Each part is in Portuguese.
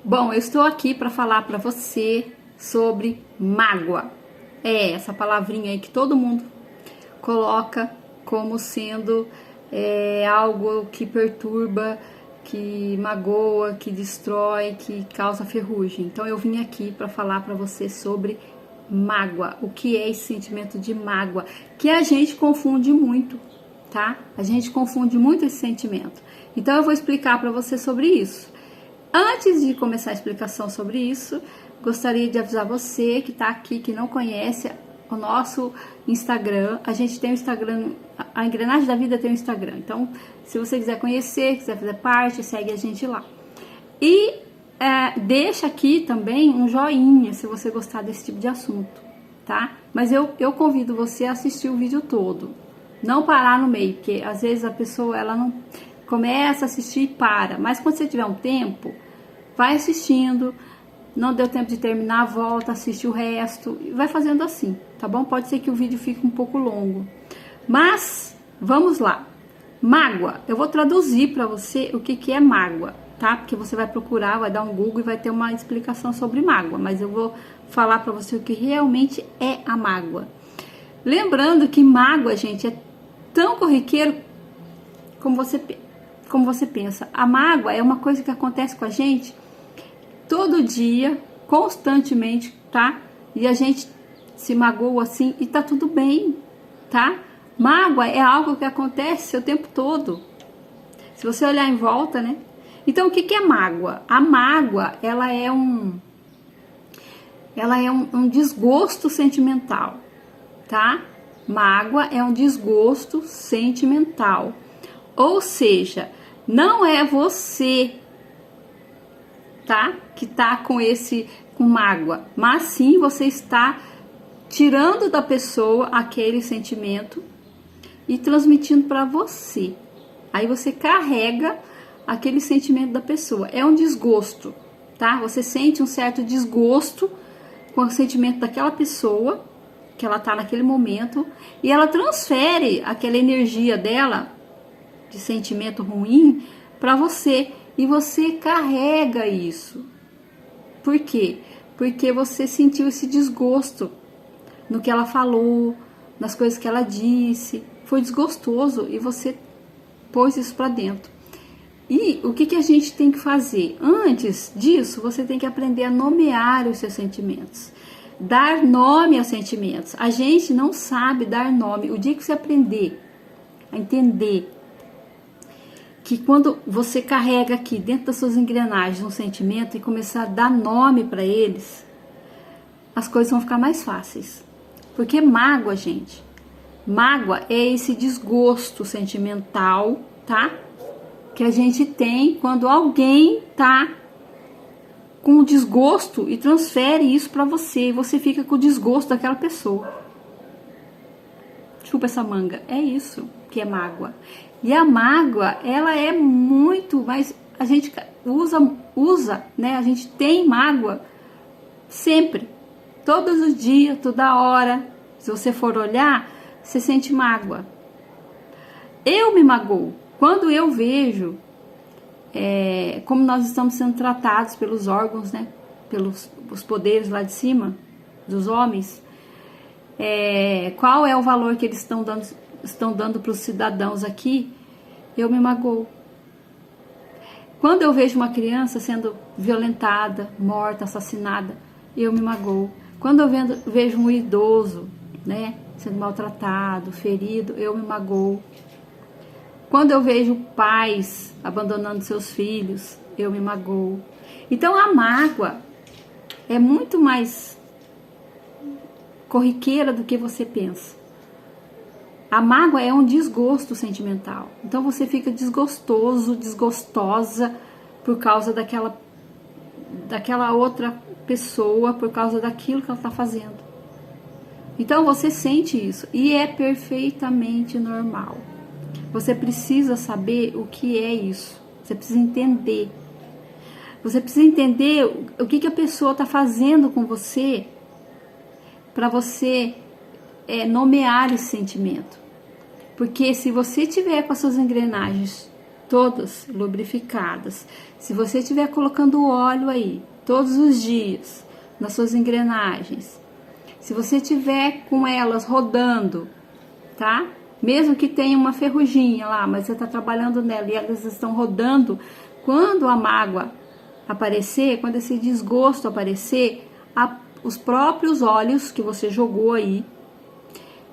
Bom, eu estou aqui para falar para você sobre mágoa. É essa palavrinha aí que todo mundo coloca como sendo algo que perturba, que magoa, que destrói, que causa ferrugem. Então eu vim aqui para falar para você sobre mágoa. O que é esse sentimento de mágoa? Que a gente confunde muito, tá? A gente confunde muito esse sentimento. Então eu vou explicar para você sobre isso. Antes de começar a explicação sobre isso, gostaria de avisar você que está aqui, que não conhece o nosso Instagram. A gente tem o Instagram, a Engrenagem da Vida tem o Instagram. Então, se você quiser conhecer, quiser fazer parte, segue a gente lá. E deixa aqui também um joinha se você gostar desse tipo de assunto, tá? Mas eu convido você a assistir o vídeo todo. Não parar no meio, porque às vezes a pessoa ela não começa a assistir e para. Mas quando você tiver um tempo, vai assistindo. Não deu tempo de terminar, volta, assiste o resto e vai fazendo assim, tá bom? Pode ser que o vídeo fique um pouco longo. Mas vamos lá. Mágoa. Eu vou traduzir para você o que é mágoa, tá? Porque você vai procurar, vai dar um Google e vai ter uma explicação sobre mágoa. Mas eu vou falar para você o que realmente é a mágoa. Lembrando que mágoa, gente, é tão corriqueiro como você pensa. A mágoa é uma coisa que acontece com a gente todo dia, constantemente, tá? E a gente se magoa assim e tá tudo bem, tá? Mágoa é algo que acontece o tempo todo. Se você olhar em volta, né? Então, o que é mágoa? A mágoa, ela é um desgosto sentimental, tá? Mágoa é um desgosto sentimental. Ou seja, não é você, tá? Que tá com mágoa, mas sim você está tirando da pessoa aquele sentimento e transmitindo para você. Aí você carrega aquele sentimento da pessoa. É um desgosto, tá? Você sente um certo desgosto com o sentimento daquela pessoa que ela tá naquele momento e ela transfere aquela energia dela de sentimento ruim para você e você carrega isso. Por quê? Porque você sentiu esse desgosto no que ela falou, nas coisas que ela disse, foi desgostoso e você pôs isso para dentro. E o que a gente tem que fazer? Antes disso, você tem que aprender a nomear os seus sentimentos. Dar nome aos sentimentos. A gente não sabe dar nome. O dia que você aprender a entender que quando você carrega aqui dentro das suas engrenagens um sentimento e começar a dar nome para eles, as coisas vão ficar mais fáceis. Porque mágoa, gente, mágoa é esse desgosto sentimental, tá? Que a gente tem quando alguém tá com desgosto e transfere isso para você e você fica com o desgosto daquela pessoa. Chupa essa manga. É isso que é mágoa. E a mágoa, ela é muito, mas a gente usa, né? A gente tem mágoa sempre, todos os dias, toda hora. Se você for olhar, você sente mágoa. Eu me magoo quando eu vejo como nós estamos sendo tratados pelos órgãos, né? Pelos os poderes lá de cima, dos homens. Qual é o valor que eles estão dando para os cidadãos aqui, eu me magoo. Quando eu vejo uma criança sendo violentada, morta, assassinada, eu me magoo. Quando eu vejo um idoso, né, sendo maltratado, ferido, eu me magoo. Quando eu vejo pais abandonando seus filhos, eu me magoo. Então a mágoa é muito mais corriqueira do que você pensa. A mágoa é um desgosto sentimental. Então você fica desgostoso, desgostosa por causa daquela outra pessoa, por causa daquilo que ela está fazendo. Então você sente isso e é perfeitamente normal. Você precisa saber o que é isso. Você precisa entender. Você precisa entender o que a pessoa está fazendo com você para você nomear esse sentimento. Porque se você tiver com as suas engrenagens todas lubrificadas. Se você estiver colocando óleo aí todos os dias nas suas engrenagens, se você estiver com elas rodando, tá? Mesmo que tenha uma ferruginha lá, mas você está trabalhando nela e elas estão rodando, quando a mágoa aparecer, quando esse desgosto aparecer, os próprios óleos que você jogou aí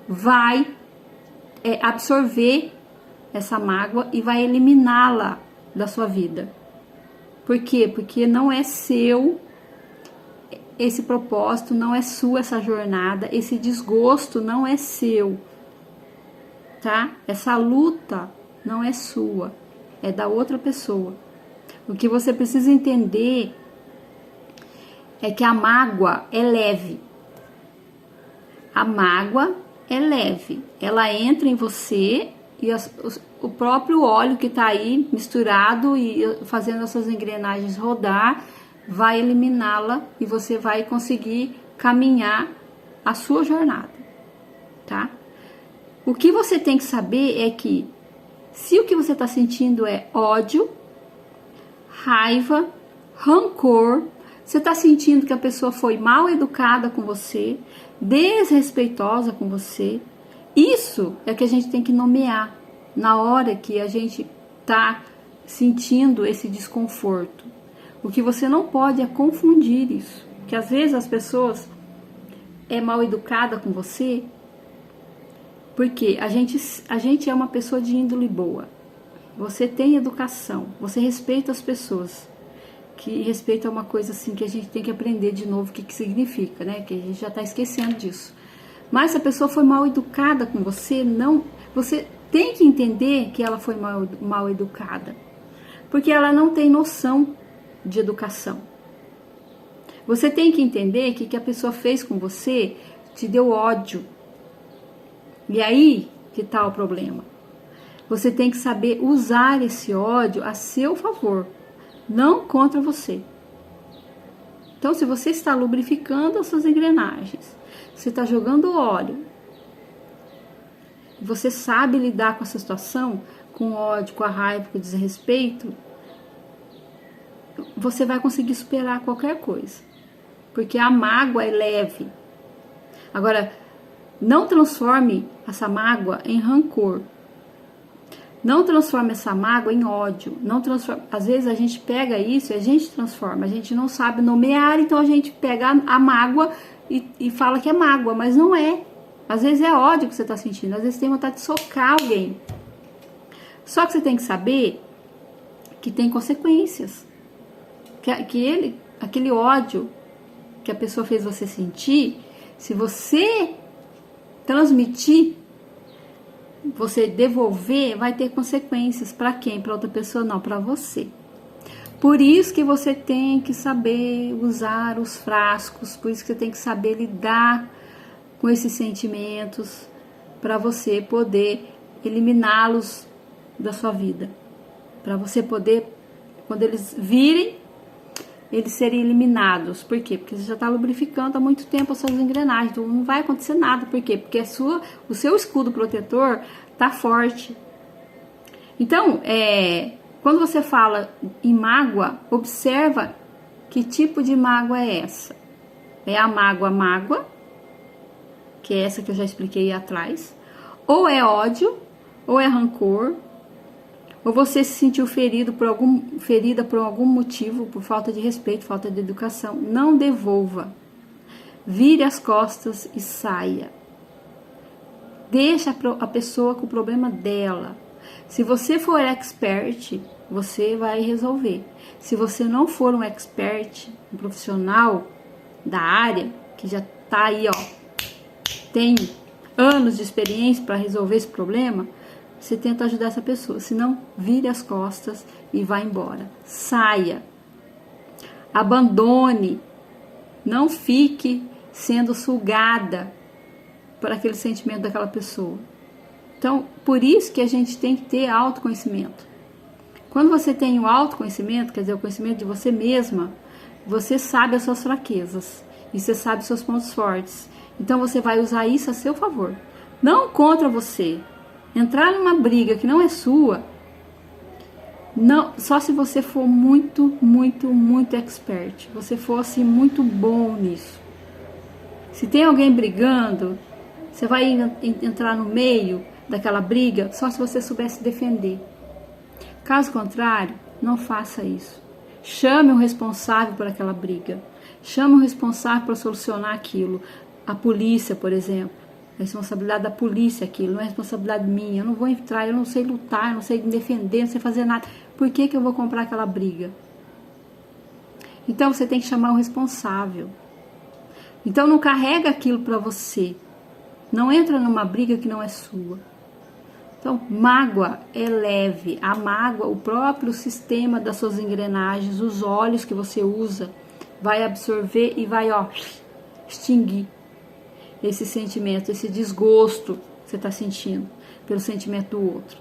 vai absorver essa mágoa e vai eliminá-la da sua vida. Por quê? Porque não é seu esse propósito, não é sua essa jornada, esse desgosto não é seu, tá? Essa luta não é sua, é da outra pessoa. O que você precisa entender é que a mágoa é leve. A mágoa é leve. Ela entra em você e o próprio óleo que está aí misturado e fazendo essas engrenagens rodar vai eliminá-la e você vai conseguir caminhar a sua jornada, tá? O que você tem que saber é que se o que você está sentindo é ódio, raiva, rancor, você está sentindo que a pessoa foi mal educada com você, desrespeitosa com você, isso é que a gente tem que nomear na hora que a gente está sentindo esse desconforto. O que você não pode é confundir isso, que às vezes as pessoas é mal educada com você, porque a gente é uma pessoa de índole boa. Você tem educação, você respeita as pessoas. Que respeito é uma coisa assim que a gente tem que aprender de novo o que significa, né? Que a gente já está esquecendo disso. Mas se a pessoa foi mal educada com você, você tem que entender que ela foi mal educada. Porque ela não tem noção de educação. Você tem que entender que o que a pessoa fez com você te deu ódio. E aí que está o problema. Você tem que saber usar esse ódio a seu favor, não contra você. Então, se você está lubrificando as suas engrenagens, você está jogando óleo, você sabe lidar com essa situação, com ódio, com a raiva, com o desrespeito, você vai conseguir superar qualquer coisa. Porque a mágoa é leve. Agora, não transforme essa mágoa em rancor. Não transforme essa mágoa em ódio. Não transforme. Às vezes a gente pega isso e a gente transforma. A gente não sabe nomear, então a gente pega a mágoa e fala que é mágoa, mas não é. Às vezes é ódio que você está sentindo. Às vezes tem vontade de socar alguém. Só que você tem que saber que tem consequências. Que aquele ódio que a pessoa fez você sentir, se você transmitir, você devolver, vai ter consequências. Para quem? Para outra pessoa? Não, para você. Por isso que você tem que saber usar os frascos, por isso que você tem que saber lidar com esses sentimentos, para você poder eliminá-los da sua vida. Para você poder, quando eles virem, eles serem eliminados. Por quê? Porque você já está lubrificando há muito tempo as suas engrenagens, então não vai acontecer nada. Por quê? Porque o seu escudo protetor está forte. Então, quando você fala em mágoa, observa que tipo de mágoa é essa. É a mágoa, que é essa que eu já expliquei atrás, ou é ódio, ou é rancor, ou você se sentiu ferida por algum motivo, por falta de respeito, falta de educação. Não devolva. Vire as costas e saia. Deixa a pessoa com o problema dela. Se você for expert, você vai resolver. Se você não for um expert, um profissional da área, que já tá aí, tem anos de experiência para resolver esse problema, você tenta ajudar essa pessoa. Se não, vire as costas e vá embora. Saia. Abandone. Não fique sendo sugada por aquele sentimento daquela pessoa. Então, por isso que a gente tem que ter autoconhecimento. Quando você tem o autoconhecimento, quer dizer, o conhecimento de você mesma, você sabe as suas fraquezas e você sabe os seus pontos fortes. Então, você vai usar isso a seu favor, não contra você. Entrar numa briga que não é sua, Não, só se você for muito, muito, muito expert. Você for assim muito bom nisso. Se tem alguém brigando, você vai entrar no meio daquela briga só se você soubesse defender. Caso contrário, não faça isso. Chame o responsável por aquela briga. Chame o responsável para solucionar aquilo. A polícia, por exemplo. É responsabilidade da polícia aquilo, não é responsabilidade minha. Eu não vou entrar, eu não sei lutar, eu não sei me defender, não sei fazer nada. Por que eu vou comprar aquela briga? Então você tem que chamar o responsável. Então não carrega aquilo para você. Não entra numa briga que não é sua. Então, mágoa é leve. A mágoa, o próprio sistema das suas engrenagens, os óleos que você usa, vai absorver e vai, extinguir esse sentimento, esse desgosto que você está sentindo pelo sentimento do outro.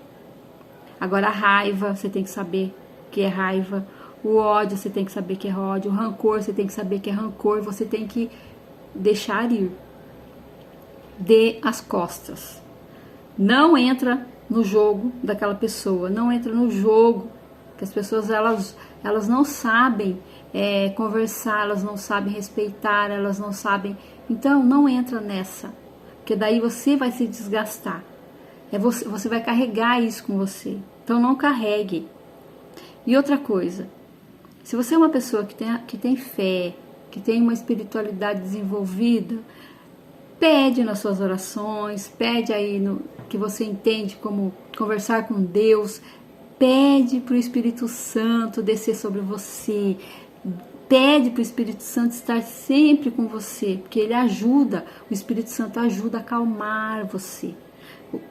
Agora, a raiva, você tem que saber que é raiva. O ódio, você tem que saber que é ódio. O rancor, você tem que saber que é rancor. Você tem que deixar ir. Dê as costas. Não entra no jogo daquela pessoa. Não entra no jogo. Que as pessoas, elas não sabem conversar, elas não sabem respeitar, elas não sabem. Então, não entra nessa. Porque daí você vai se desgastar. Você vai carregar isso com você. Então, não carregue. E outra coisa. Se você é uma pessoa que tem fé, que tem uma espiritualidade desenvolvida, pede nas suas orações, pede aí que você entende como conversar com Deus, pede para o Espírito Santo descer sobre você, pede para o Espírito Santo estar sempre com você, porque ele ajuda, o Espírito Santo ajuda a acalmar você.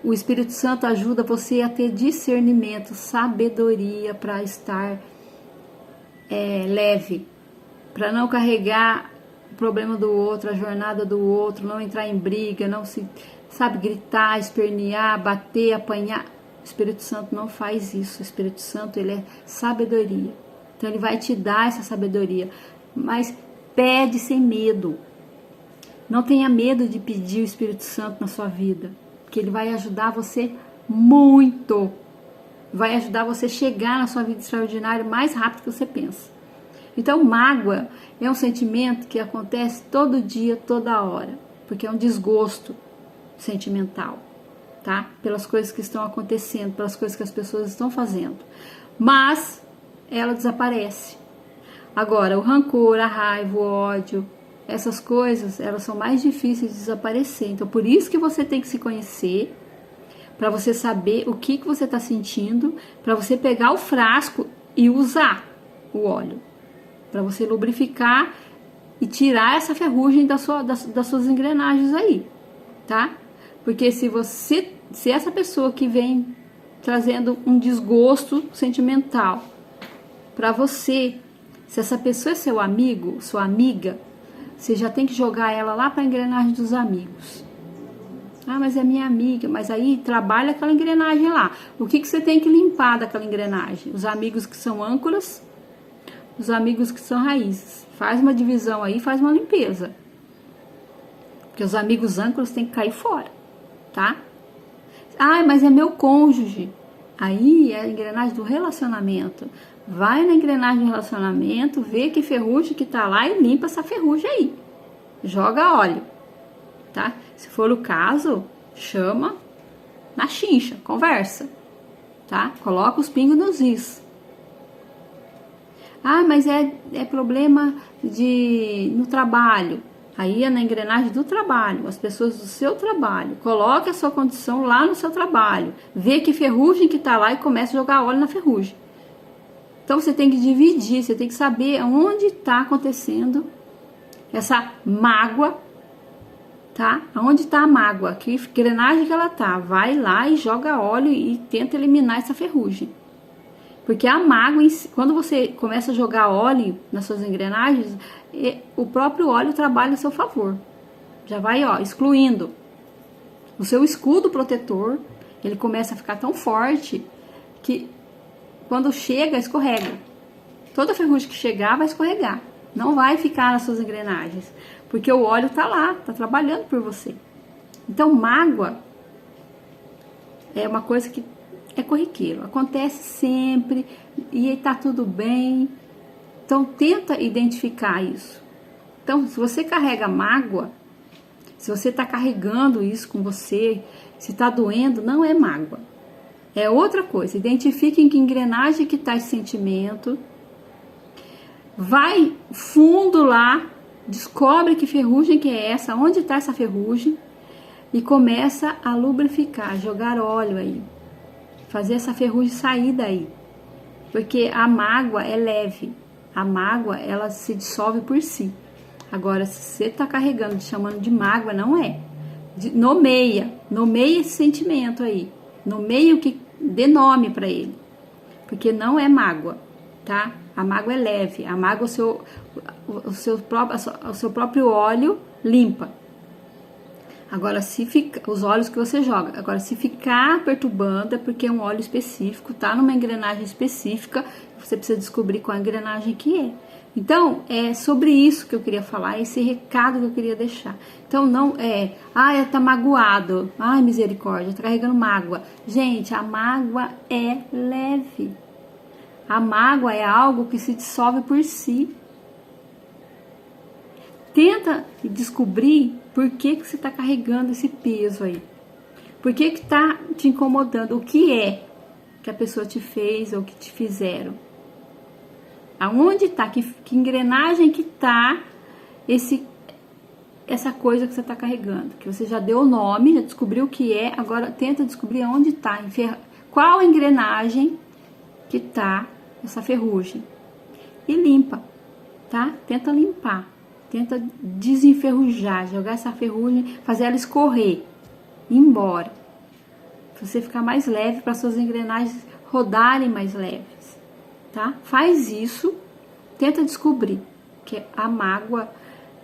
O Espírito Santo ajuda você a ter discernimento, sabedoria para estar leve, para não carregar o problema do outro, a jornada do outro, não entrar em briga, não se, gritar, espernear, bater, apanhar. O Espírito Santo não faz isso. O Espírito Santo, ele é sabedoria. Então, ele vai te dar essa sabedoria. Mas pede sem medo. Não tenha medo de pedir o Espírito Santo na sua vida, porque ele vai ajudar você muito. Vai ajudar você a chegar na sua vida extraordinária mais rápido que você pensa. Então, mágoa é um sentimento que acontece todo dia, toda hora, porque é um desgosto sentimental, tá? Pelas coisas que estão acontecendo, pelas coisas que as pessoas estão fazendo. Mas ela desaparece. Agora, o rancor, a raiva, o ódio, essas coisas, elas são mais difíceis de desaparecer. Então, por isso que você tem que se conhecer, para você saber o que você está sentindo, para você pegar o frasco e usar o óleo, para você lubrificar e tirar essa ferrugem das suas engrenagens aí, tá? Porque se essa pessoa que vem trazendo um desgosto sentimental para você, se essa pessoa é seu amigo, sua amiga, você já tem que jogar ela lá para a engrenagem dos amigos. Ah, mas é minha amiga, mas aí trabalha aquela engrenagem lá. O que você tem que limpar daquela engrenagem? Os amigos que são âncoras, os amigos que são raízes. Faz uma divisão aí, faz uma limpeza. Porque os amigos âncoras têm que cair fora, tá? Ah, mas é meu cônjuge. Aí é a engrenagem do relacionamento. Vai na engrenagem do relacionamento, vê que ferrugem que tá lá e limpa essa ferrugem aí. Joga óleo, tá? Se for o caso, chama na chincha, conversa, tá? Coloca os pingos nos is. Ah, mas é problema no trabalho. Aí é na engrenagem do trabalho, as pessoas do seu trabalho. Coloque a sua condição lá no seu trabalho. Vê que ferrugem que tá lá e começa a jogar óleo na ferrugem. Então você tem que dividir, você tem que saber onde está acontecendo essa mágoa, tá? Onde está a mágoa, que engrenagem que ela tá. Vai lá e joga óleo e tenta eliminar essa ferrugem. Porque a mágoa, quando você começa a jogar óleo nas suas engrenagens, o próprio óleo trabalha a seu favor. Já vai, excluindo. O seu escudo protetor, ele começa a ficar tão forte que quando chega, escorrega. Toda ferrugem que chegar vai escorregar. Não vai ficar nas suas engrenagens. Porque o óleo tá lá, tá trabalhando por você. Então, mágoa é uma coisa que é corriqueiro, acontece sempre e tá tudo bem. Então tenta identificar isso. Então, se você carrega mágoa, se você está carregando isso com você, se está doendo, não é mágoa. É outra coisa. Identifique em que engrenagem que está esse sentimento. Vai fundo lá, descobre que ferrugem que é essa, onde está essa ferrugem e começa a lubrificar, jogar óleo aí. Fazer essa ferrugem sair daí. Porque a mágoa é leve. A mágoa, ela se dissolve por si. Agora, se você está carregando, chamando de mágoa, não é. Nomeia esse sentimento aí. Nomeia o que dê nome para ele. Porque não é mágoa, tá? A mágoa é leve. A mágoa, o seu próprio óleo limpa. Agora, se fica, os óleos que você joga. Agora, se ficar perturbando, é porque é um óleo específico, tá numa engrenagem específica. Você precisa descobrir qual a engrenagem que é. Então, é sobre isso que eu queria falar, esse recado que eu queria deixar. Então, não é, tá magoado, ai, misericórdia, tá carregando mágoa. Gente, a mágoa é leve. A mágoa é algo que se dissolve por si. Tenta descobrir por que você está carregando esse peso aí. Por que está te incomodando? O que é que a pessoa te fez ou que te fizeram? Aonde está? Que engrenagem que está essa coisa que você está carregando? Que você já deu o nome, já descobriu o que é, agora tenta descobrir onde está. Qual a engrenagem que está essa ferrugem? E limpa, tá? Tenta limpar. Tenta desenferrujar, jogar essa ferrugem, fazer ela escorrer, ir embora. Pra você ficar mais leve, para suas engrenagens rodarem mais leves, tá? Faz isso, tenta descobrir que a mágoa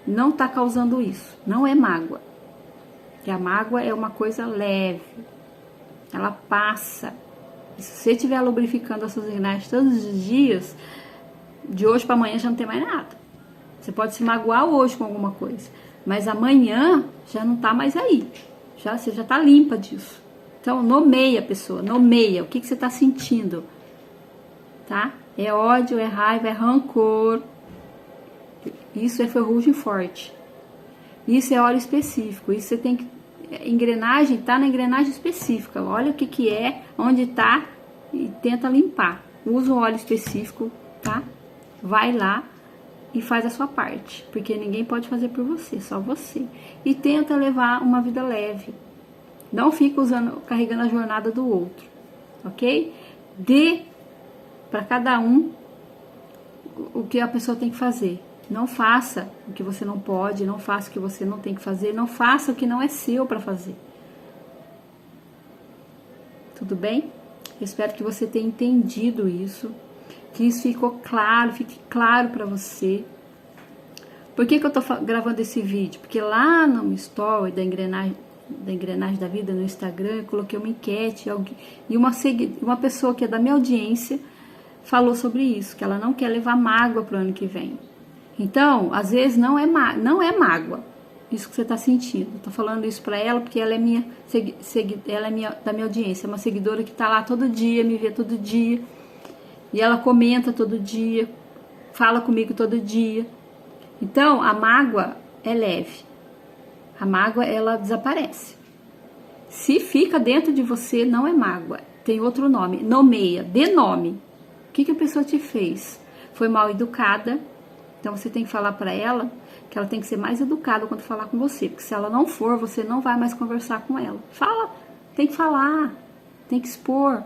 não tá causando isso, não é mágoa. Que a mágoa é uma coisa leve, ela passa. E se você estiver lubrificando as suas engrenagens todos os dias, de hoje para amanhã já não tem mais nada. Você pode se magoar hoje com alguma coisa, mas amanhã já não tá mais aí. Você já tá limpa disso. Então, nomeia a pessoa, nomeia o que você tá sentindo, tá? É ódio, é raiva, é rancor. Isso é ferrugem forte. Isso é óleo específico. Isso você tem que... Engrenagem, tá na engrenagem específica. Olha o que é, onde tá e tenta limpar. Usa um óleo específico, tá? Vai lá e faz a sua parte, porque ninguém pode fazer por você, só você. E tenta levar uma vida leve. Não fica carregando a jornada do outro, ok? Dê para cada um o que a pessoa tem que fazer. Não faça o que você não pode, não faça o que você não tem que fazer, não faça o que não é seu para fazer. Tudo bem? Eu espero que você tenha entendido isso. Que isso ficou claro, fique claro para você. Por que eu tô gravando esse vídeo? Porque lá no story da engrenagem da vida no Instagram, eu coloquei uma enquete e uma pessoa que é da minha audiência falou sobre isso, que ela não quer levar mágoa pro ano que vem. Então, às vezes não é mágoa isso que você tá sentindo. Eu tô falando isso para ela porque ela é da minha audiência, é uma seguidora que tá lá todo dia, me vê todo dia. E ela comenta todo dia, fala comigo todo dia. Então, a mágoa é leve. A mágoa, ela desaparece. Se fica dentro de você, não é mágoa. Tem outro nome. Nomeia, dê nome. O que a pessoa te fez? Foi mal educada. Então, você tem que falar para ela que ela tem que ser mais educada quando falar com você. Porque se ela não for, você não vai mais conversar com ela. Fala, tem que falar, tem que expor.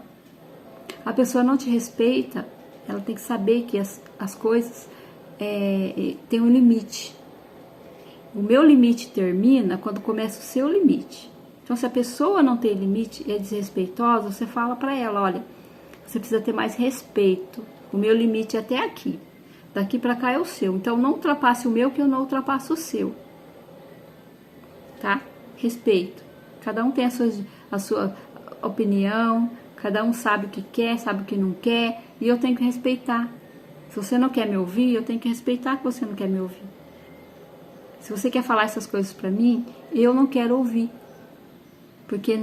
A pessoa não te respeita, ela tem que saber que as coisas têm um limite. O meu limite termina quando começa o seu limite. Então, se a pessoa não tem limite e é desrespeitosa, você fala para ela, olha, você precisa ter mais respeito. O meu limite é até aqui. Daqui para cá é o seu. Então, não ultrapasse o meu, que eu não ultrapasso o seu. Tá? Respeito. Cada um tem a sua opinião. Cada um sabe o que quer, sabe o que não quer, e eu tenho que respeitar. Se você não quer me ouvir, eu tenho que respeitar que você não quer me ouvir. Se você quer falar essas coisas pra mim, eu não quero ouvir. Porque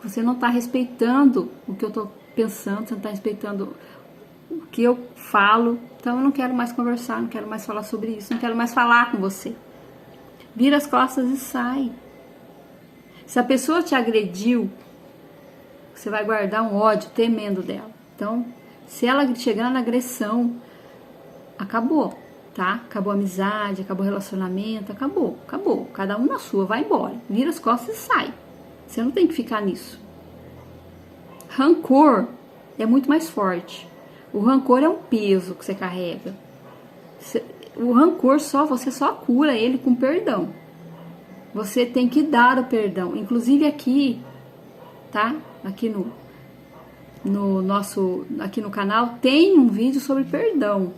Você não está respeitando o que eu estou pensando, você não está respeitando o que eu falo. Então eu não quero mais conversar, não quero mais falar sobre isso, não quero mais falar com você. Vira as costas e sai. Se a pessoa te agrediu, você vai guardar um ódio temendo dela. Então, se ela chegar na agressão, acabou, tá? Acabou a amizade, acabou o relacionamento, acabou. Cada um na sua, vai embora. Vira as costas e sai. Você não tem que ficar nisso. Rancor é muito mais forte. O rancor é um peso que você carrega. O rancor você só cura ele com perdão. Você tem que dar o perdão. Inclusive aqui, tá? Aqui aqui no canal tem um vídeo sobre perdão.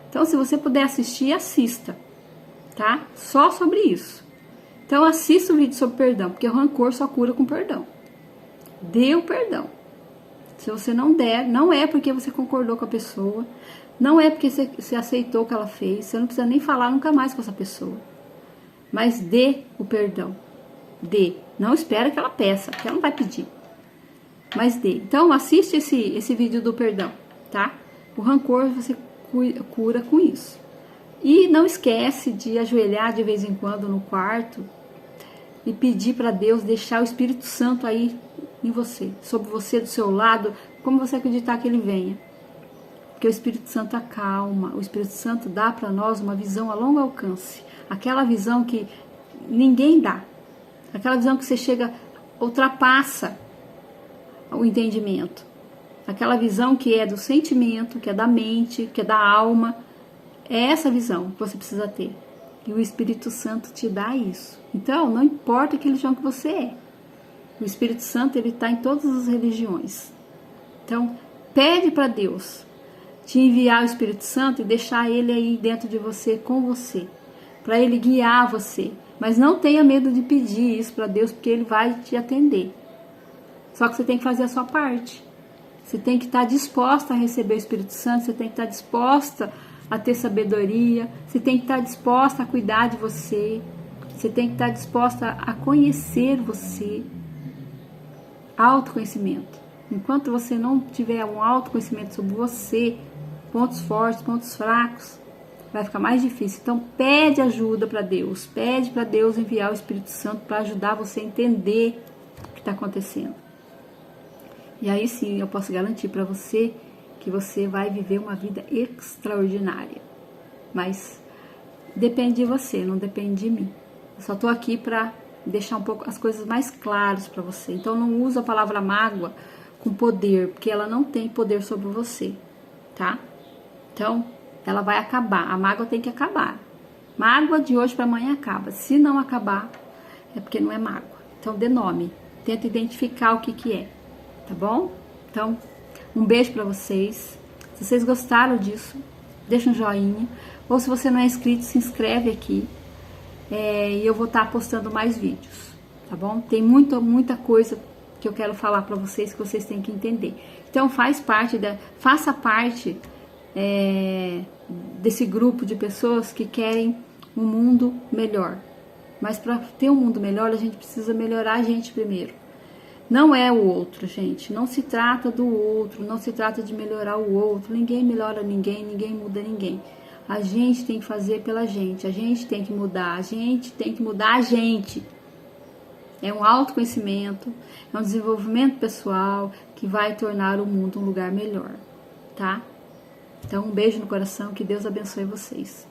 Então, se você puder assistir, assista, tá? Só sobre isso. Então, assista o vídeo sobre perdão, porque o rancor só cura com perdão. Dê o perdão. Se você não der, não é porque você concordou com a pessoa, não é porque você aceitou o que ela fez, você não precisa nem falar nunca mais com essa pessoa. Mas dê o perdão. Dê. Não espera que ela peça, porque ela não vai pedir. Mas dê. Então, assiste esse vídeo do perdão, tá? O rancor você cura com isso. E não esquece de ajoelhar de vez em quando no quarto e pedir para Deus deixar o Espírito Santo aí em você, sobre você, do seu lado, como você acreditar que ele venha. Porque o Espírito Santo acalma, o Espírito Santo dá para nós uma visão a longo alcance. Aquela visão que ninguém dá. Aquela visão que você chega, ultrapassa o entendimento. Aquela visão que é do sentimento, que é da mente, que é da alma. É essa visão que você precisa ter. E o Espírito Santo te dá isso. Então, não importa que religião que você é. O Espírito Santo, ele está em todas as religiões. Então, pede para Deus te enviar o Espírito Santo e deixar ele aí dentro de você, com você. Para ele guiar você. Mas não tenha medo de pedir isso para Deus, porque ele vai te atender. Só que você tem que fazer a sua parte. Você tem que estar disposta a receber o Espírito Santo, você tem que estar disposta a ter sabedoria, você tem que estar disposta a cuidar de você, você tem que estar disposta a conhecer você. Autoconhecimento. Enquanto você não tiver um autoconhecimento sobre você, pontos fortes, pontos fracos, vai ficar mais difícil. Então pede ajuda para Deus, pede para Deus enviar o Espírito Santo para ajudar você a entender o que está acontecendo. E aí sim eu posso garantir para você que você vai viver uma vida extraordinária. Mas depende de você, não depende de mim. Eu só estou aqui para deixar um pouco as coisas mais claras para você. Então não usa a palavra mágoa com poder, porque ela não tem poder sobre você, tá? Então ela vai acabar, a mágoa tem que acabar. Mágoa de hoje para amanhã acaba. Se não acabar, é porque não é mágoa. Então dê nome, tenta identificar o que é, tá bom? Então, um beijo para vocês. Se vocês gostaram disso, deixa um joinha. Ou se você não é inscrito, se inscreve aqui. E eu vou estar postando mais vídeos, tá bom? Tem muita coisa que eu quero falar para vocês que vocês têm que entender. Então faça parte desse grupo de pessoas que querem um mundo melhor. Mas para ter um mundo melhor, a gente precisa melhorar a gente primeiro. Não é o outro, gente. Não se trata do outro, não se trata de melhorar o outro. Ninguém melhora ninguém, ninguém muda ninguém. A gente tem que fazer pela gente, a gente tem que mudar, a gente tem que mudar a gente. É um autoconhecimento, é um desenvolvimento pessoal que vai tornar o mundo um lugar melhor, tá? Então, um beijo no coração, que Deus abençoe vocês.